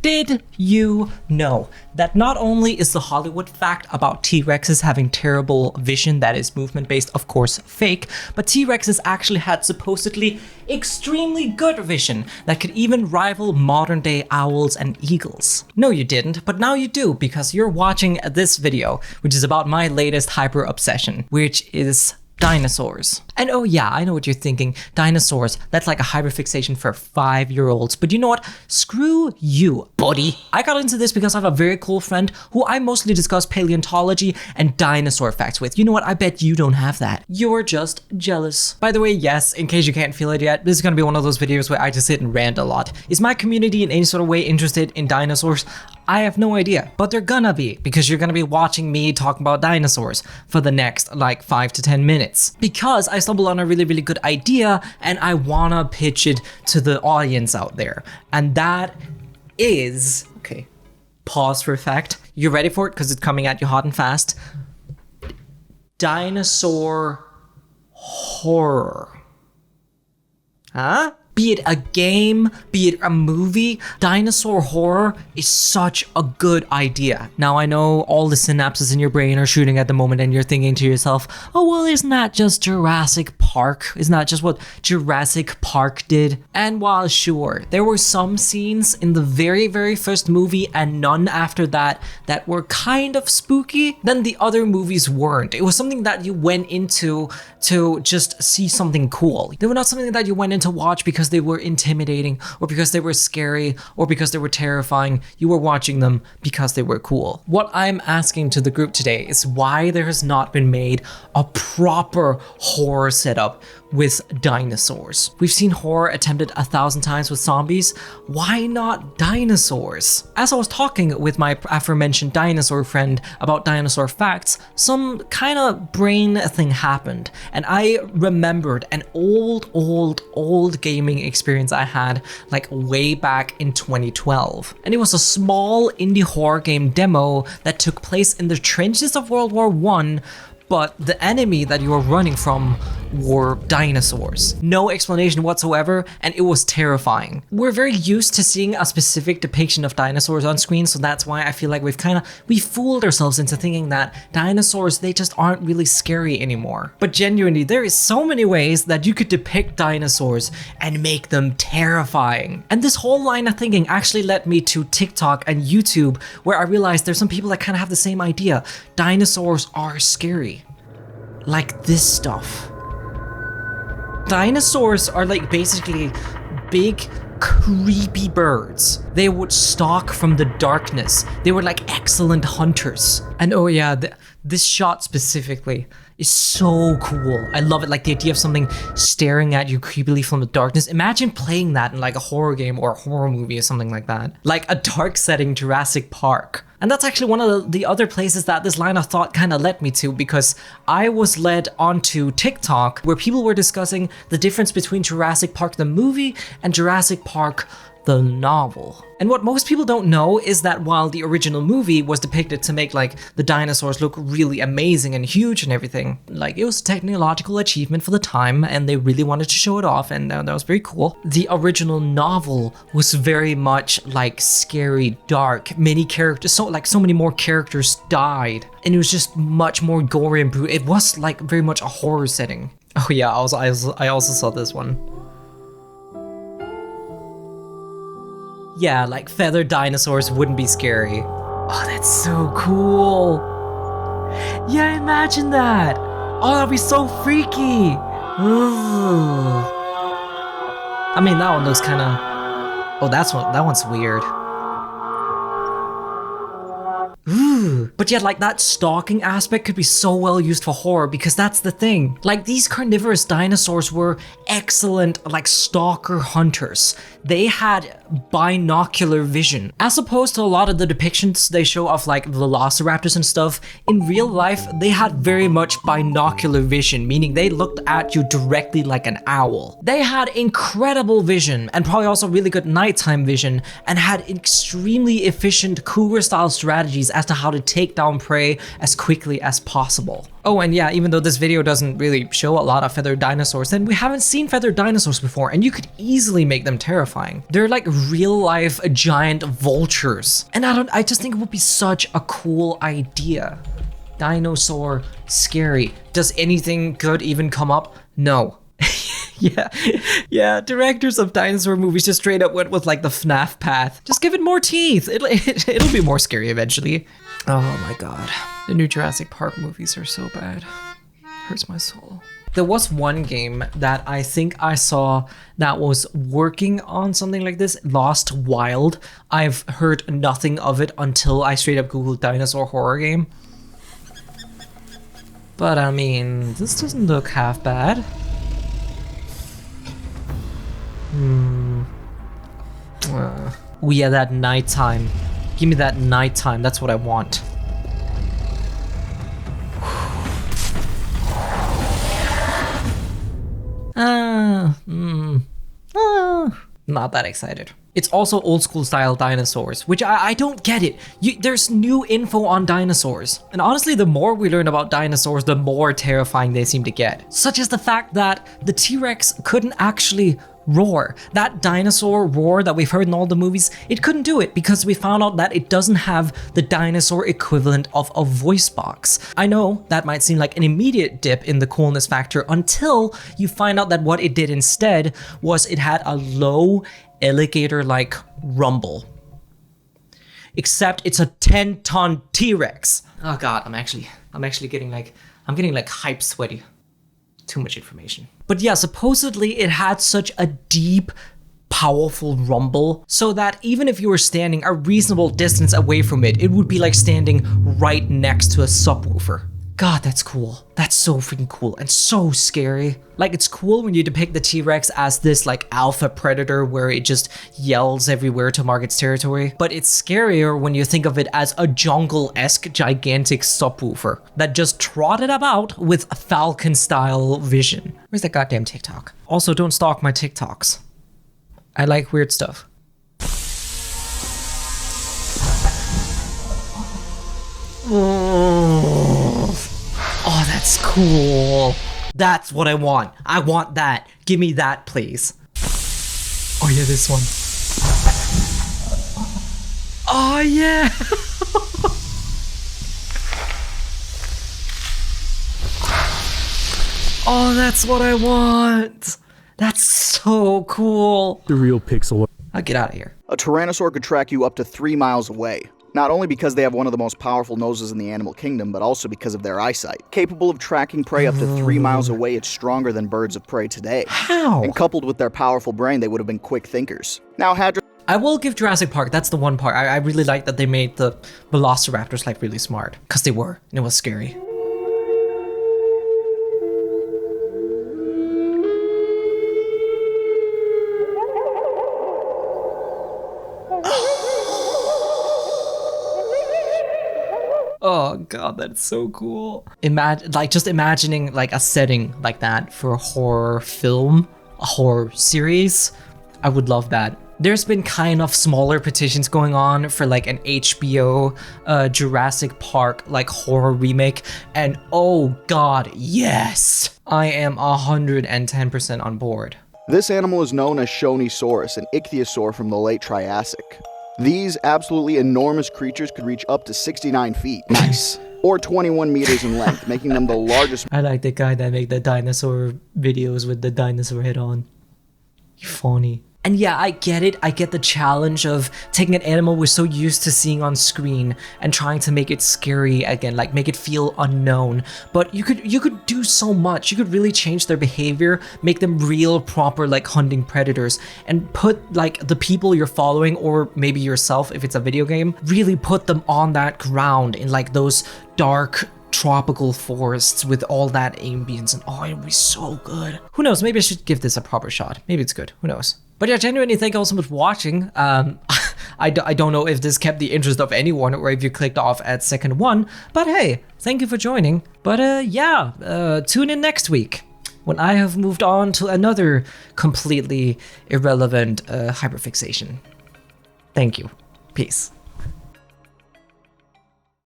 Did you know that not only is the Hollywood fact about T-Rexes having terrible vision that is movement based, of course, fake, but T-Rexes actually had supposedly extremely good vision that could even rival modern day owls and eagles? No, you didn't, but now you do, because you're watching this video, which is about my latest hyper obsession, which is dinosaurs. And oh yeah, I know what you're thinking. Dinosaurs, that's like a hyperfixation for 5-year-olds. But you know what? Screw you, buddy. I got into this because I have a very cool friend who I mostly discuss paleontology and dinosaur facts with. You know what? I bet you don't have that. You're just jealous. By the way, yes, in case you can't feel it yet, this is gonna be one of those videos where I just sit and rant a lot. Is my community in any sort of way interested in dinosaurs? I have no idea, but they're gonna be, because you're gonna be watching me talk about dinosaurs for the next like 5 to 10 minutes. Because I stumbled on a really good idea and I wanna pitch it to the audience out there. And that is, okay, pause for effect. You ready for it? Because it's coming at you hot and fast. Dinosaur horror. Huh? Be it a game, be it a movie, dinosaur horror is such a good idea. Now I know all the synapses in your brain are shooting at the moment and you're thinking to yourself, oh well, isn't that just Jurassic Park? Isn't that just what Jurassic Park did? And while sure, there were some scenes in the very first movie and none after that that were kind of spooky, then the other movies weren't. It was something that you went into to just see something cool. They were not something that you went in to watch because they were intimidating or because they were scary or because they were terrifying. You were watching them because they were cool. What I'm asking to the group today is why there has not been made a proper horror setup with dinosaurs. We've seen horror attempted 1,000 times with zombies. Why not dinosaurs? As I was talking with my aforementioned dinosaur friend about dinosaur facts, some kind of brain thing happened, and I remembered an old gaming experience I had like way back in 2012. And it was a small indie horror game demo that took place in the trenches of World War I, but the enemy that you were running from were dinosaurs. No explanation whatsoever, and it was terrifying. We're very used to seeing a specific depiction of dinosaurs on screen, so that's why I feel like we fooled ourselves into thinking that dinosaurs, they just aren't really scary anymore. But genuinely, there is so many ways that you could depict dinosaurs and make them terrifying. And this whole line of thinking actually led me to TikTok and YouTube, where I realized there's some people that kind of have the same idea. Dinosaurs are scary. Like this stuff. Dinosaurs are like basically big, creepy birds. They would stalk from the darkness. They were like excellent hunters. And oh yeah, this shot specifically is so cool. I love it, like the idea of something staring at you creepily from the darkness. Imagine playing that in like a horror game or a horror movie or something like that. Like a dark setting Jurassic Park. And that's actually one of the other places that this line of thought kind of led me to, because I was led onto TikTok where people were discussing the difference between Jurassic Park the movie and Jurassic Park the novel. And what most people don't know is that while the original movie was depicted to make like the dinosaurs look really amazing and huge and everything, like it was a technological achievement for the time and they really wanted to show it off, and that was very cool. The original novel was very much like scary, dark, many characters, so many more characters died, and it was just much more gory and brutal. It was like very much a horror setting. Oh yeah, I also saw this one. Yeah, like feathered dinosaurs wouldn't be scary. Oh, that's so cool. Yeah, imagine that. Oh, that'd be so freaky. Ugh. I mean, that one looks kind of... Oh, that one's weird. Ooh. But yet, like, that stalking aspect could be so well used for horror, because that's the thing. Like, these carnivorous dinosaurs were excellent, like, stalker hunters. They had binocular vision. As opposed to a lot of the depictions they show of, like, velociraptors and stuff, in real life, they had very much binocular vision, meaning they looked at you directly like an owl. They had incredible vision, and probably also really good nighttime vision, and had extremely efficient cougar-style strategies as to how to take take down prey as quickly as possible. Oh, and yeah, even though this video doesn't really show a lot of feathered dinosaurs, then we haven't seen feathered dinosaurs before, and you could easily make them terrifying. They're like real life giant vultures. And I just think it would be such a cool idea. Dinosaur scary. Does anything good even come up? No. Yeah, directors of dinosaur movies just straight up went with like the FNAF path. Just give it more teeth. It'll be more scary eventually. Oh my god. The new Jurassic Park movies are so bad. Hurts my soul. There was one game that I think I saw that was working on something like this, Lost Wild. I've heard nothing of it until I straight up googled Dinosaur Horror game. But I mean, this doesn't look half bad. Oh yeah, that nighttime. Give me that nighttime, that's what I want. Not that excited. It's also old school style dinosaurs, which I don't get it. There's new info on dinosaurs. And honestly, the more we learn about dinosaurs, the more terrifying they seem to get. Such as the fact that the T-Rex couldn't actually roar. That dinosaur roar that we've heard in all the movies, it couldn't do it because we found out that it doesn't have the dinosaur equivalent of a voice box. I know that might seem like an immediate dip in the coolness factor until you find out that what it did instead was it had a low alligator-like rumble. Except it's a 10-ton T-Rex. Oh god, I'm actually getting like, I'm getting like hype sweaty. Too much information. But yeah, supposedly it had such a deep, powerful rumble so that even if you were standing a reasonable distance away from it, it would be like standing right next to a subwoofer. God, that's cool. That's so freaking cool and so scary. Like, it's cool when you depict the T-Rex as this like alpha predator where it just yells everywhere to mark its territory. But it's scarier when you think of it as a jungle-esque gigantic subwoofer that just trotted about with a Falcon-style vision. Where's that goddamn TikTok? Also, don't stalk my TikToks. I like weird stuff. Oh, that's cool. That's what I want. I want that. Give me that, please. Oh yeah, this one. Oh yeah. Oh, that's what I want. That's so cool. The real pixel. I'll get out of here. A Tyrannosaur could track you up to 3 miles away. Not only because they have one of the most powerful noses in the animal kingdom, but also because of their eyesight. Capable of tracking prey up to 3 miles away, it's stronger than birds of prey today. How? And coupled with their powerful brain, they would have been quick thinkers. Now, I will give Jurassic Park, that's the one part. I really like that they made the velociraptors like really smart. Because they were, and it was scary. Oh god, that's so cool. Just imagining like a setting like that for a horror film, a horror series. I would love that. There's been kind of smaller petitions going on for like an HBO Jurassic Park like horror remake, and oh god, yes! I am 110% on board. This animal is known as Shonisaurus, an ichthyosaur from the late Triassic. These absolutely enormous creatures could reach up to 69 feet. Nice. Or 21 meters in length, making them the largest. I like the guy that make the dinosaur videos with the dinosaur head on. You're funny. And yeah, I get it. I get the challenge of taking an animal we're so used to seeing on screen and trying to make it scary again, like make it feel unknown. But you could do so much. You could really change their behavior, make them real proper like hunting predators, and put like the people you're following, or maybe yourself if it's a video game, really put them on that ground in like those dark tropical forests with all that ambience, and oh, it'd be so good. Who knows, maybe I should give this a proper shot. Maybe it's good, who knows. But yeah, genuinely thank you all so much for watching. I don't know if this kept the interest of anyone or if you clicked off at second one, but hey, thank you for joining. But yeah, tune in next week when I have moved on to another completely irrelevant hyperfixation. Thank you. Peace.